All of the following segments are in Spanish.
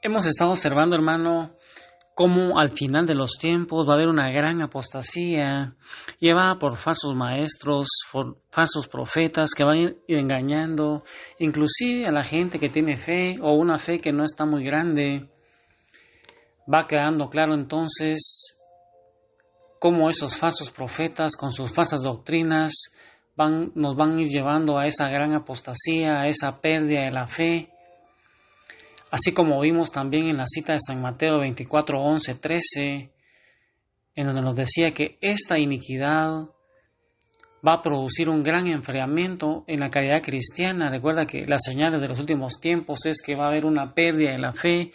Hemos estado observando, hermano, cómo al final de los tiempos va a haber una gran apostasía llevada por falsos maestros, por falsos profetas que van a ir engañando, inclusive a la gente que tiene fe o una fe que no está muy grande. Va quedando claro entonces cómo esos falsos profetas con sus falsas doctrinas nos van a ir llevando a esa gran apostasía, a esa pérdida de la fe. Así como vimos también en la cita de San Mateo 24, 11, 13, en donde nos decía que esta iniquidad va a producir un gran enfriamiento en la caridad cristiana. Recuerda que las señales de los últimos tiempos es que va a haber una pérdida de la fe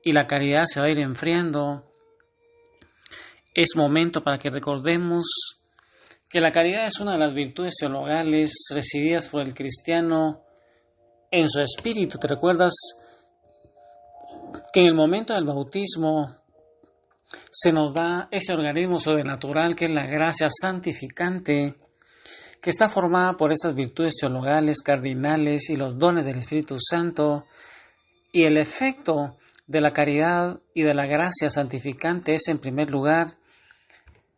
y la caridad se va a ir enfriando. Es momento para que recordemos que la caridad es una de las virtudes teologales recibidas por el cristiano en su espíritu. ¿Te recuerdas que en el momento del bautismo se nos da ese organismo sobrenatural que es la gracia santificante, que está formada por esas virtudes teologales cardinales y los dones del Espíritu Santo? Y el efecto de la caridad y de la gracia santificante es, en primer lugar,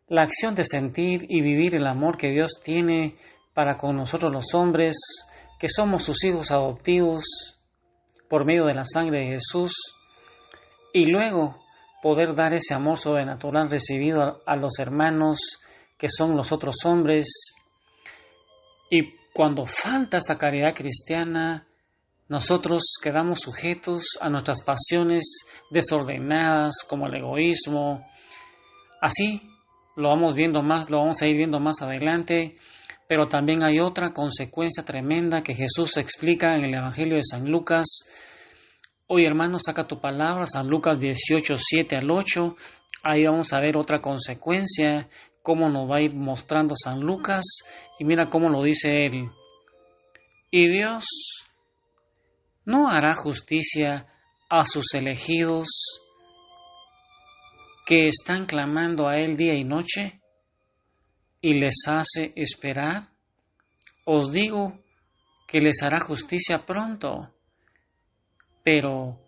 la acción de sentir y vivir el amor que Dios tiene para con nosotros los hombres, que somos sus hijos adoptivos por medio de la sangre de Jesús, y luego poder dar ese amor sobrenatural recibido a los hermanos que son los otros hombres. Y cuando falta esta caridad cristiana, nosotros quedamos sujetos a nuestras pasiones desordenadas como el egoísmo. Así lo vamos a ir viendo más adelante, pero también hay otra consecuencia tremenda que Jesús explica en el Evangelio de San Lucas. Hoy, hermano, saca tu palabra, San Lucas 18, 7 al 8. Ahí vamos a ver otra consecuencia, cómo nos va a ir mostrando San Lucas, y mira cómo lo dice él. Y Dios no hará justicia a sus elegidos que están clamando a Él día y noche, y les hace esperar. Os digo que les hará justicia pronto. Pero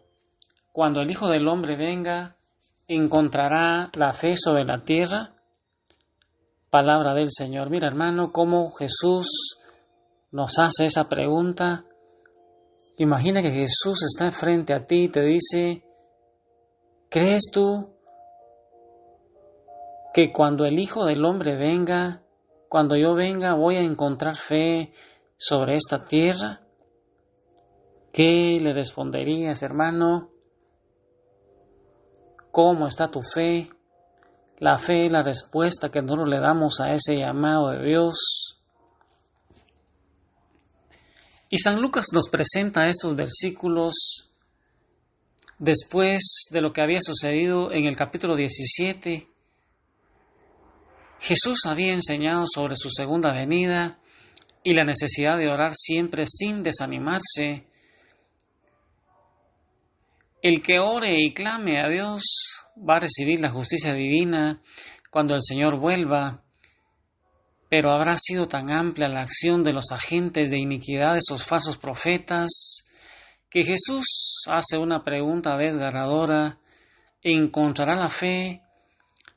cuando el Hijo del Hombre venga, ¿encontrará la fe sobre la tierra? Palabra del Señor. Mira, hermano, cómo Jesús nos hace esa pregunta. Imagina que Jesús está frente a ti y te dice: ¿crees tú que cuando el Hijo del Hombre venga, cuando yo venga, voy a encontrar fe sobre esta tierra? ¿Qué le responderías, hermano? ¿Cómo está tu fe? La fe es la respuesta que nosotros le damos a ese llamado de Dios. Y San Lucas nos presenta estos versículos después de lo que había sucedido en el capítulo 17. Jesús había enseñado sobre su segunda venida y la necesidad de orar siempre sin desanimarse. El que ore y clame a Dios va a recibir la justicia divina cuando el Señor vuelva, pero habrá sido tan amplia la acción de los agentes de iniquidad, de esos falsos profetas, que Jesús hace una pregunta desgarradora: ¿encontrará la fe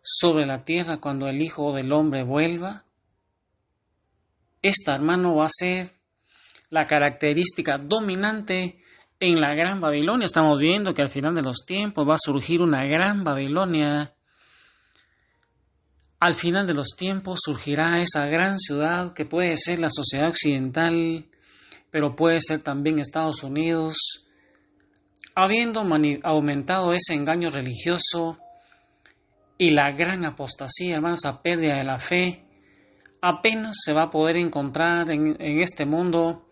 sobre la tierra cuando el Hijo del Hombre vuelva? Esta, hermano, va a ser la característica dominante en la Gran Babilonia. Estamos viendo que al final de los tiempos va a surgir una Gran Babilonia. Al final de los tiempos surgirá esa gran ciudad que puede ser la sociedad occidental, pero puede ser también Estados Unidos. Habiendo aumentado ese engaño religioso y la gran apostasía, hermanos, esa pérdida de la fe, apenas se va a poder encontrar en este mundo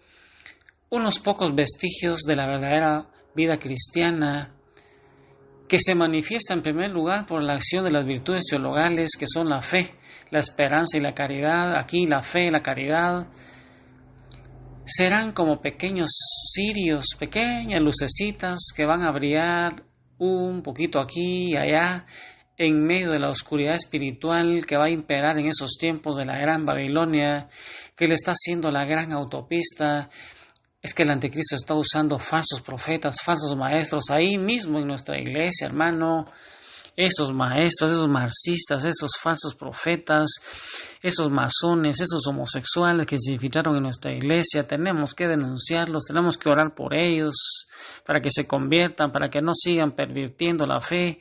unos pocos vestigios de la verdadera vida cristiana, que se manifiesta en primer lugar por la acción de las virtudes teologales, que son la fe, la esperanza y la caridad. Aquí la fe y la caridad serán como pequeños cirios, pequeñas lucecitas que van a brillar un poquito aquí y allá en medio de la oscuridad espiritual que va a imperar en esos tiempos de la Gran Babilonia, que le está haciendo la gran autopista es que el anticristo está usando falsos profetas, falsos maestros ahí mismo en nuestra iglesia, hermano. Esos maestros, esos marxistas, esos falsos profetas, esos masones, esos homosexuales que se infiltraron en nuestra iglesia, tenemos que denunciarlos, tenemos que orar por ellos para que se conviertan, para que no sigan pervirtiendo la fe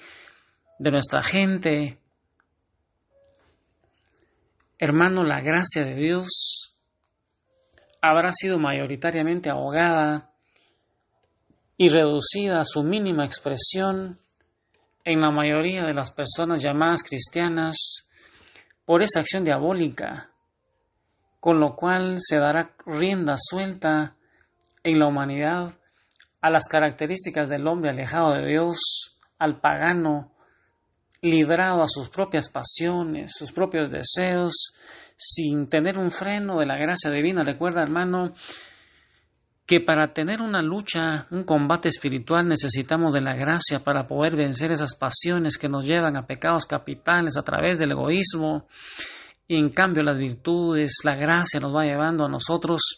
de nuestra gente. Hermano, la gracia de Dios habrá sido mayoritariamente ahogada y reducida a su mínima expresión en la mayoría de las personas llamadas cristianas por esa acción diabólica, con lo cual se dará rienda suelta en la humanidad a las características del hombre alejado de Dios, al pagano, librado a sus propias pasiones, sus propios deseos, sin tener un freno de la gracia divina. Recuerda, hermano, que para tener una lucha, un combate espiritual, necesitamos de la gracia para poder vencer esas pasiones que nos llevan a pecados capitales a través del egoísmo. Y en cambio las virtudes, la gracia nos va llevando a nosotros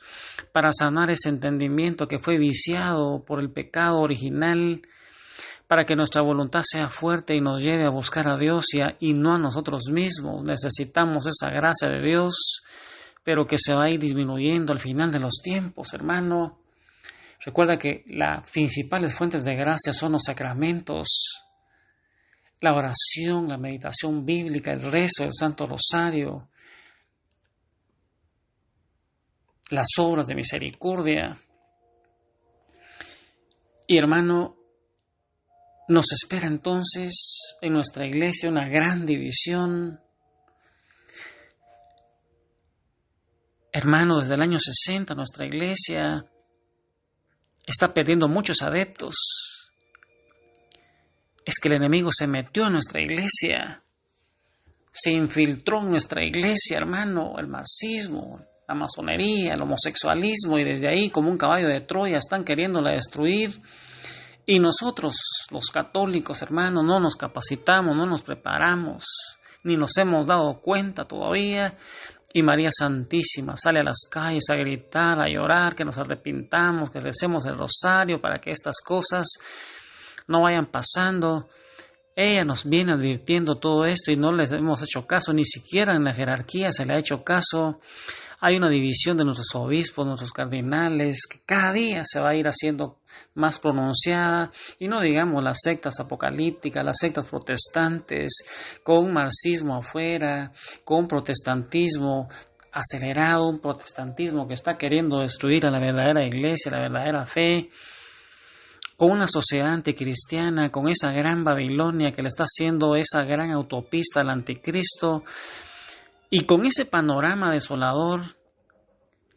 para sanar ese entendimiento que fue viciado por el pecado original, para que nuestra voluntad sea fuerte y nos lleve a buscar a Dios y no a nosotros mismos. Necesitamos esa gracia de Dios, pero que se va a ir disminuyendo al final de los tiempos, hermano. Recuerda que las principales fuentes de gracia son los sacramentos, la oración, la meditación bíblica, el rezo del Santo Rosario, las obras de misericordia. Y hermano, nos espera entonces en nuestra iglesia una gran división. Hermano, desde el año 60 nuestra iglesia está perdiendo muchos adeptos. Es que el enemigo se metió en nuestra iglesia, se infiltró en nuestra iglesia, hermano, el marxismo, la masonería, el homosexualismo, y desde ahí, como un caballo de Troya, están queriéndola destruir. Y nosotros, los católicos, hermano, no nos capacitamos, no nos preparamos, ni nos hemos dado cuenta todavía. Y María Santísima sale a las calles a gritar, a llorar, que nos arrepintamos, que recemos el rosario para que estas cosas no vayan pasando. Ella nos viene advirtiendo todo esto y no les hemos hecho caso, ni siquiera en la jerarquía se le ha hecho caso. Hay una división de nuestros obispos, nuestros cardinales, que cada día se va a ir haciendo más pronunciada, y no digamos las sectas apocalípticas, las sectas protestantes, con un marxismo afuera, con un protestantismo acelerado, un protestantismo que está queriendo destruir a la verdadera iglesia, la verdadera fe, con una sociedad anticristiana, con esa gran Babilonia que le está haciendo esa gran autopista al anticristo. Y con ese panorama desolador,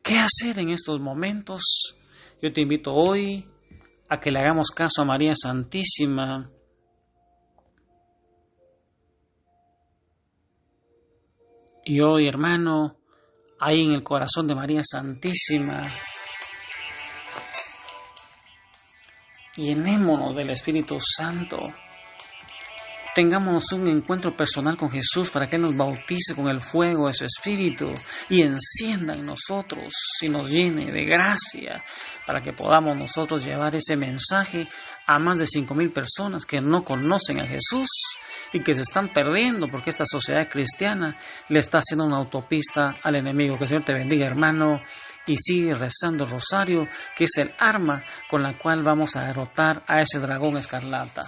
¿qué hacer en estos momentos? Yo te invito hoy a que le hagamos caso a María Santísima. Y hoy, hermano, ahí en el corazón de María Santísima, llenémonos del Espíritu Santo. Tengámonos un encuentro personal con Jesús para que Él nos bautice con el fuego de su Espíritu y encienda en nosotros y nos llene de gracia para que podamos nosotros llevar ese mensaje a más de 5,000 personas que no conocen a Jesús y que se están perdiendo porque esta sociedad cristiana le está haciendo una autopista al enemigo. Que el Señor te bendiga, hermano, y sigue rezando el rosario, que es el arma con la cual vamos a derrotar a ese dragón escarlata.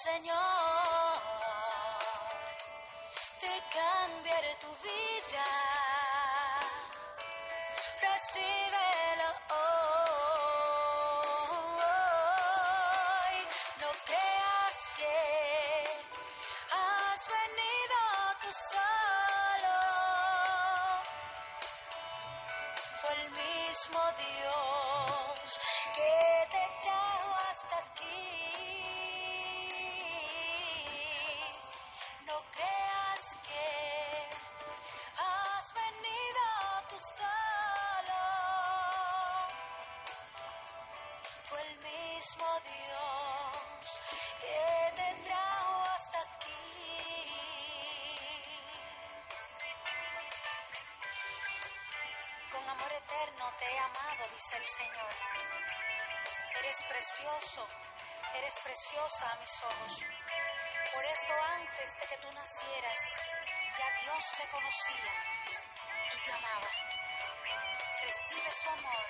Señor, te cambiaré tu vida, recíbelo hoy. No creas que has venido tú solo, fue el mismo Dios que te trajo hasta aquí. Con amor eterno te he amado, dice el Señor. Eres preciosa a mis ojos. Por eso antes de que tú nacieras, ya Dios te conocía y te amaba. Recibe su amor